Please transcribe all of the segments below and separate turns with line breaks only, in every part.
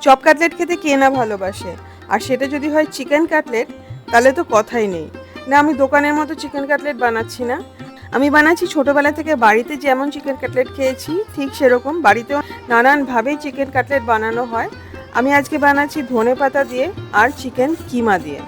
Chop cutlet খেতে কে না ভালোবাসে, আর সেটা যদি হয় চিকেন কাটলেট, তাহলে তো কথাই নেই। না, আমি দোকানের মতো চিকেন কাটলেট বানাচ্ছি না, আমি বানাচ্ছি ছোটোবেলা থেকে বাড়িতে যেমন চিকেন কাটলেট খেয়েছি ঠিক সেরকম বাড়িতেও নানানভাবেই চিকেন কাটলেট বানানো হয়। আমি আজকে বানাচ্ছি ধনেপাতা দিয়ে আর চিকেন কিমা দিয়ে।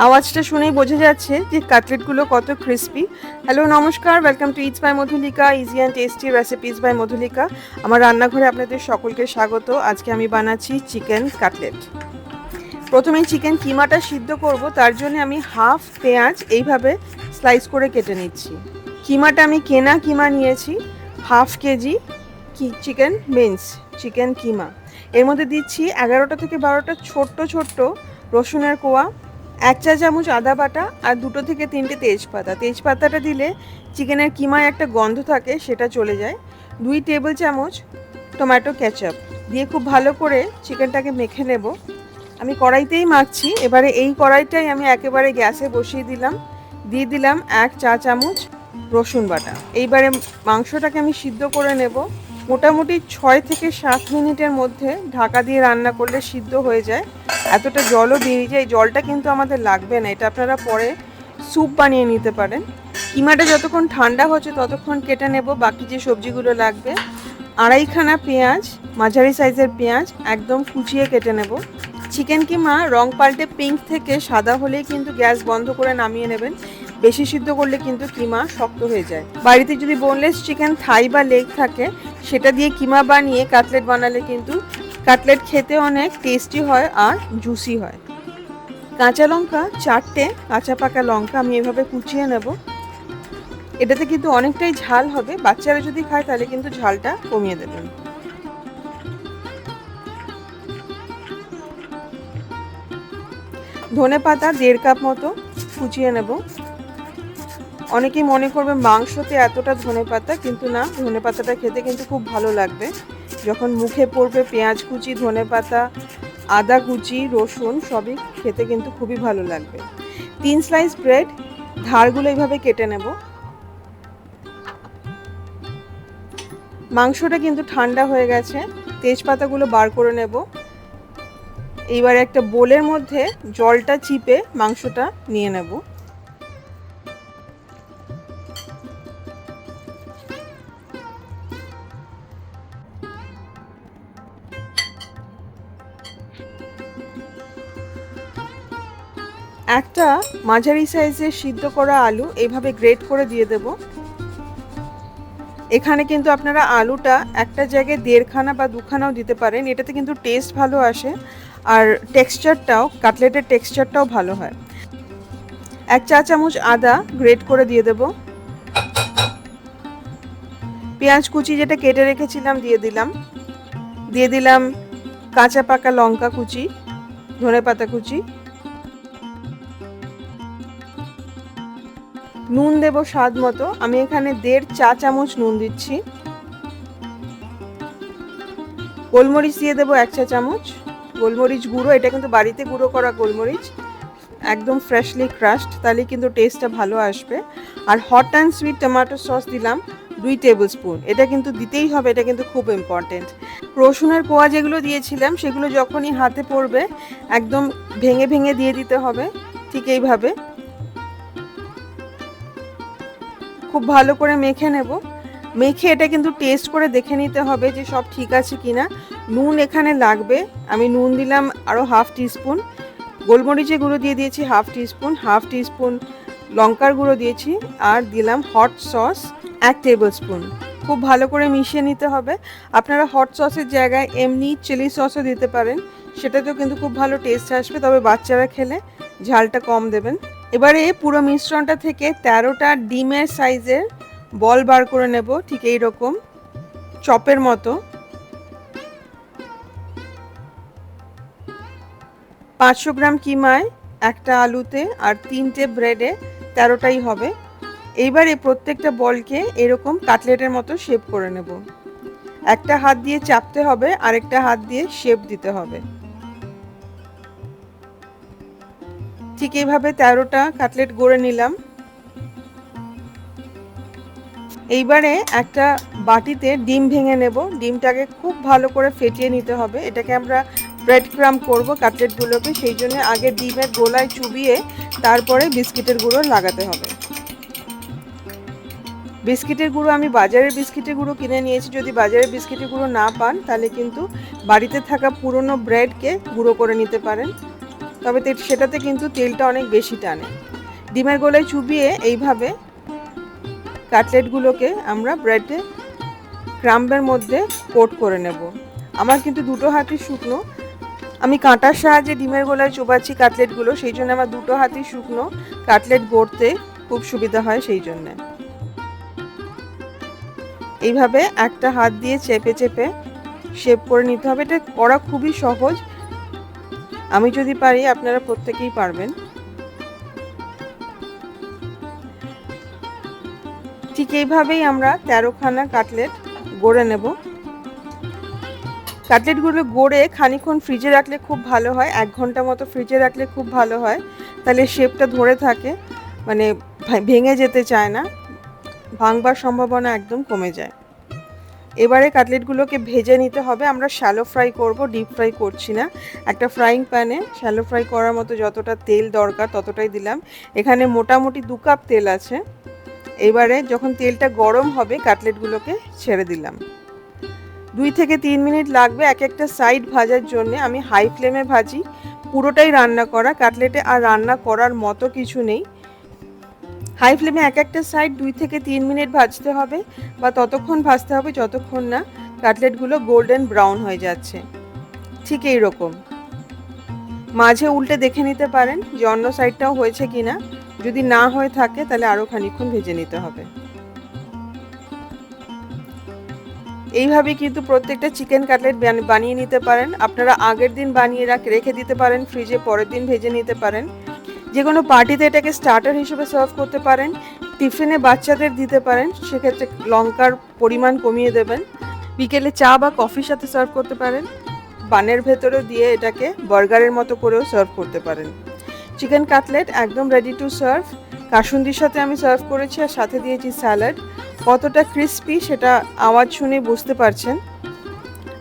আওয়াজটা শুনেই বোঝা যাচ্ছে যে কাটলেটগুলো কত ক্রিস্পি। হ্যালো, নমস্কার, welcome to eats by Madhulika, easy and tasty recipes by Madhulika. আমার রান্নাঘরে আপনাদের সকলকে স্বাগত। আজকে আমি বানাচ্ছি চিকেন কাটলেট। প্রথমে চিকেন কিমাটা সিদ্ধ করব, তার জন্য আমি হাফ পেঁয়াজ এইভাবে স্লাইস করে কেটে নিচ্ছি। কিমাটা আমি কেনা কিমা নিয়েছি, half KG chicken mince chicken কিমা। এর মধ্যে দিচ্ছি 11টা থেকে 12টা ছোট্ট ছোট্ট রসুনের কোয়া, 1 চা চামচ আদা বাটা আর 2 থেকে 3টে তেজপাতা। তেজপাতাটা দিলে চিকেনের কিমায় একটা গন্ধ থাকে, সেটা চলে যায়। 2 টেবিল চামচ টমেটো কেচাপ দিয়ে খুব ভালো করে চিকেনটাকে মেখে নেব। আমি কড়াইতেই মাখছি। এবারে এই কড়াইটাই আমি একেবারে গ্যাসে বসিয়ে দিলাম, দিয়ে দিলাম 1 চা চামচ রসুন বাটা। এইবারে মাংসটাকে আমি সিদ্ধ করে নেব। মোটামুটি 6 থেকে 7 মিনিটের মধ্যে ঢাকা দিয়ে রান্না করলে সিদ্ধ হয়ে যায়। এতটা জলও বেরিয়ে যায়, জলটা কিন্তু আমাদের লাগবে না, এটা আপনারা পরে স্যুপ বানিয়ে নিতে পারেন। কিমাটা যতক্ষণ ঠান্ডা হচ্ছে ততক্ষণ কেটে নেব বাকি যে সবজিগুলো লাগবে। আড়াইখানা পেঁয়াজ, মাঝারি সাইজের পেঁয়াজ একদম কুচিয়ে কেটে নেব। চিকেন কিমা রং পাল্টে পিঙ্ক থেকে সাদা হলেই কিন্তু গ্যাস বন্ধ করে নামিয়ে নেবেন, বেশি সিদ্ধ করলে কিন্তু কিমা শক্ত হয়ে যায়। বাড়িতে যদি বোনলেস চিকেন থাই বা লেগ থাকে, সেটা দিয়ে কিমা বানিয়ে কাটলেট বানালে কিন্তু কাটলেট খেতে অনেক টেস্টি হয় আর জুসি হয়। কাঁচা লঙ্কা 4টে, কাঁচা পাকা লঙ্কা আমি এভাবে কুচিয়ে নেব। এটাতে কিন্তু অনেকটাই ঝাল হবে, বাচ্চারা যদি খায় তাহলে কিন্তু ঝালটা কমিয়ে দেবেন। ধনেপাতা 1.5 কাপ মতো কুচিয়ে নেব। অনেকেই মনে করবে মাংসতে এতটা ধনেপাতা, কিন্তু না, ধনেপাতাটা খেতে কিন্তু খুব ভালো লাগবে। যখন মুখে পড়বে পেঁয়াজ কুচি, ধনেপাতা, আদা কুচি, রসুন সবই খেতে কিন্তু খুবই ভালো লাগবে। 3 স্লাইস ব্রেড ধারগুলো এইভাবে কেটে নেব। মাংসটা কিন্তু ঠান্ডা হয়ে গেছে, তেজপাতাগুলো বার করে নেব। এইবার একটা বোলের মধ্যে জলটা চিপে মাংসটা নিয়ে নেব। একটা মাঝারি সাইজের সিদ্ধ করা আলু এইভাবে গ্রেট করে দিয়ে দেব। এখানে কিন্তু আপনারা আলুটা একটা জায়গায় 1.5খানা বা 2খানাও দিতে পারেন, এটাতে কিন্তু টেস্ট ভালো আসে আর টেক্সচারটাও, কাটলেটের টেক্সচারটাও ভালো হয়। 1 চা চামচ আদা গ্রেট করে দিয়ে দেব। পেঁয়াজ কুচি যেটা কেটে রেখেছিলাম দিয়ে দিলাম। দিয়ে দিলাম কাঁচা পাকা লঙ্কা কুচি, ধনেপাতা কুচি। নুন দেব স্বাদ মতো, আমি এখানে 1.5 চা চামচ নুন দিচ্ছি। গোলমরিচ দিয়ে দেবো 1 চা চামচ, গোলমরিচ গুঁড়ো, এটা কিন্তু বাড়িতে গুঁড়ো করা গোলমরিচ, একদম ফ্রেশলি ক্রাশড, তাহলে কিন্তু টেস্টটা ভালো আসবে। আর hot and sweet tomato sauce দিলাম 2 টেবিল স্পুন, এটা কিন্তু দিতেই হবে, এটা কিন্তু খুব ইম্পর্টেন্ট। রসুনের কোয়া যেগুলো দিয়েছিলাম সেগুলো যখনই হাতে পড়বে একদম ভেঙে ভেঙে দিয়ে দিতে হবে, ঠিক এইভাবে খুব ভালো করে মেখে নেব। মেখে এটা কিন্তু টেস্ট করে দেখে নিতে হবে যে সব ঠিক আছে কিনা। নুন এখানে লাগবে, আমি নুন দিলাম আরও হাফ টিস্পুন, গোলমরিচের গুঁড়ো দিয়ে দিয়েছি হাফ টিস্পুন, হাফ টিস্পুন লঙ্কার গুঁড়ো দিয়েছি, আর দিলাম হট সস 1 টেবিল স্পুন। খুব ভালো করে মিশিয়ে নিতে হবে। আপনারা হট সসের জায়গায় এমনি চিলি সসও দিতে পারেন, সেটাতেও কিন্তু খুব ভালো টেস্ট আসবে, তবে বাচ্চারা খেলে ঝালটা কম দেবেন। এবারে পুরো মিশ্রণটা থেকে 13টা ডিমের সাইজের বল বার করে নেব, ঠিক এই রকম চপের মতো। 500 গ্রাম কিমায়, একটা আলুতে আর 3টে ব্রেডে 13টাই হবে। এইবারে প্রত্যেকটা বলকে এরকম কাটলেটের মতো শেপ করে নেব। একটা হাত দিয়ে চাপতে হবে, আরেকটা হাত দিয়ে শেপ দিতে হবে। ঠিক এইভাবে 13টা কাটলেট গড়ে নিলাম। এইবারে একটা বাটিতে ডিম ভেঙে নেব। ডিমটাকে খুব ভালো করে ফেটিয়ে নিতে হবে। এটাকে আমরা ব্রেড ক্রাম্ব করবো কাটলেটগুলোকে, সেই জন্য আগে ডিমের গোলায় চুবিয়ে তারপরে বিস্কিটের গুঁড়ো লাগাতে হবে। বিস্কিটের গুঁড়ো আমি বাজারের বিস্কিটের গুঁড়ো কিনে নিয়েছি। যদি বাজারের বিস্কিটের গুঁড়ো না পান তাহলে কিন্তু বাড়িতে থাকা পুরনো ব্রেডকে গুঁড়ো করে নিতে পারেন, তবে সেটাতে কিন্তু তেলটা অনেক বেশি টানে। ডিমের গোলায় চুবিয়ে এইভাবে কাটলেটগুলোকে আমরা ব্রেডে ক্রাম্বের মধ্যে কোট করে নেব। আমার কিন্তু দুটো হাতই শুকনো, আমি কাঁটার সাহায্যে ডিমের গোলায় চোবাচ্ছি কাটলেটগুলো, সেই জন্য আমার দুটো হাতই শুকনো, কাটলেট গড়তে খুব সুবিধা হয় সেই জন্যে। এইভাবে একটা হাত দিয়ে চেপে চেপে শেপ করে নিতে হবে। এটা করা খুবই সহজ, আমি যদি পারি আপনারা প্রত্যেকেই পারবেন। ঠিক এইভাবেই আমরা 13খানা কাটলেট গড়ে নেব। কাটলেটগুলো গড়ে খানিকক্ষণ ফ্রিজে রাখলে খুব ভালো হয়, 1 ঘন্টা মতো ফ্রিজে রাখলে খুব ভালো হয়, তাহলে শেপটা ধরে থাকে, মানে ভেঙে যেতে চায় না, ভাঙবার সম্ভাবনা একদম কমে যায়। এবারে কাটলেটগুলোকে ভেজে নিতে হবে। আমরা শ্যালো ফ্রাই করব, ডিপ ফ্রাই করছি না। একটা ফ্রাইং প্যানে শ্যালো ফ্রাই করার মতো যতটা তেল দরকার ততটাই দিলাম। এখানে মোটামুটি 2 কাপ তেল আছে। এবারে যখন তেলটা গরম হবে কাটলেটগুলোকে ছেড়ে দিলাম। 2 থেকে 3 মিনিট লাগবে এক একটা সাইড ভাজার জন্য। আমি হাই ফ্লেমে ভাজি, পুরোটাই রান্না করা, কাটলেটে আর রান্না করার মতো কিছু নেই। হাই ফ্লেমে এক একটা সাইড 2 থেকে 3 মিনিট ভাজতে হবে, বা ততক্ষণ ভাজতে হবে যতক্ষণ না কাটলেটগুলো গোল্ডেন ব্রাউন হয়ে যাচ্ছে। ঠিক এই রকম মাঝে উল্টে দেখে নিতে পারেন যে অন্য সাইডটাও হয়েছে কিনা। যদি না হয়ে থাকে তাহলে আরও খানিকক্ষণ ভেজে নিতে হবে। এইভাবে কিন্তু প্রত্যেকটা চিকেন কাটলেট বানিয়ে নিতে পারেন। আপনারা আগের দিন বানিয়ে রেখে দিতে পারেন ফ্রিজে, পরের দিন ভেজে নিতে পারেন। যে কোনো পার্টিতে এটাকে স্টার্টার হিসেবে সার্ভ করতে পারেন, টিফিনে বাচ্চাদের দিতে পারেন, সেক্ষেত্রে লঙ্কার পরিমাণ কমিয়ে দেবেন। বিকেলে চা বা কফির সাথে সার্ভ করতে পারেন। বানের ভেতরে দিয়ে এটাকে বার্গারের মতো করেও সার্ভ করতে পারেন। চিকেন কাটলেট একদম রেডি টু সার্ভ। কাসুন্দির সাথে আমি সার্ভ করেছি, আর সাথে দিয়েছি স্যালাড। কতটা ক্রিস্পি সেটা আওয়াজ শুনে বুঝতে পারছেন।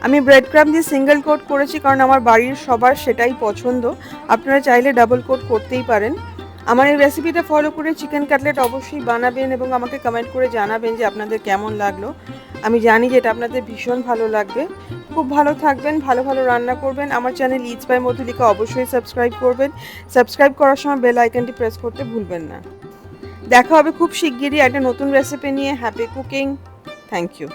আমি ব্রেড ক্রাম্ব দিয়ে সিঙ্গেল কোট করেছি, কারণ আমার বাড়ির সবার সেটাই পছন্দ। আপনারা চাইলে ডাবল কোট করতেই পারেন। আমার এই রেসিপিটা ফলো করে চিকেন কাটলেট অবশ্যই বানাবেন এবং আমাকে কমেন্ট করে জানাবেন যে আপনাদের কেমন লাগলো। আমি জানি যে এটা আপনাদের ভীষণ ভালো লাগবে। খুব ভালো থাকবেন, ভালো ভালো রান্না করবেন। আমার চ্যানেল ইটস বাই মধুলিকা অবশ্যই সাবস্ক্রাইব করবেন। সাবস্ক্রাইব করার সময় বেল আইকনটি প্রেস করতে ভুলবেন না। দেখা হবে খুব শিগগিরই একটা নতুন রেসিপি নিয়ে। Happy cooking. Thank you.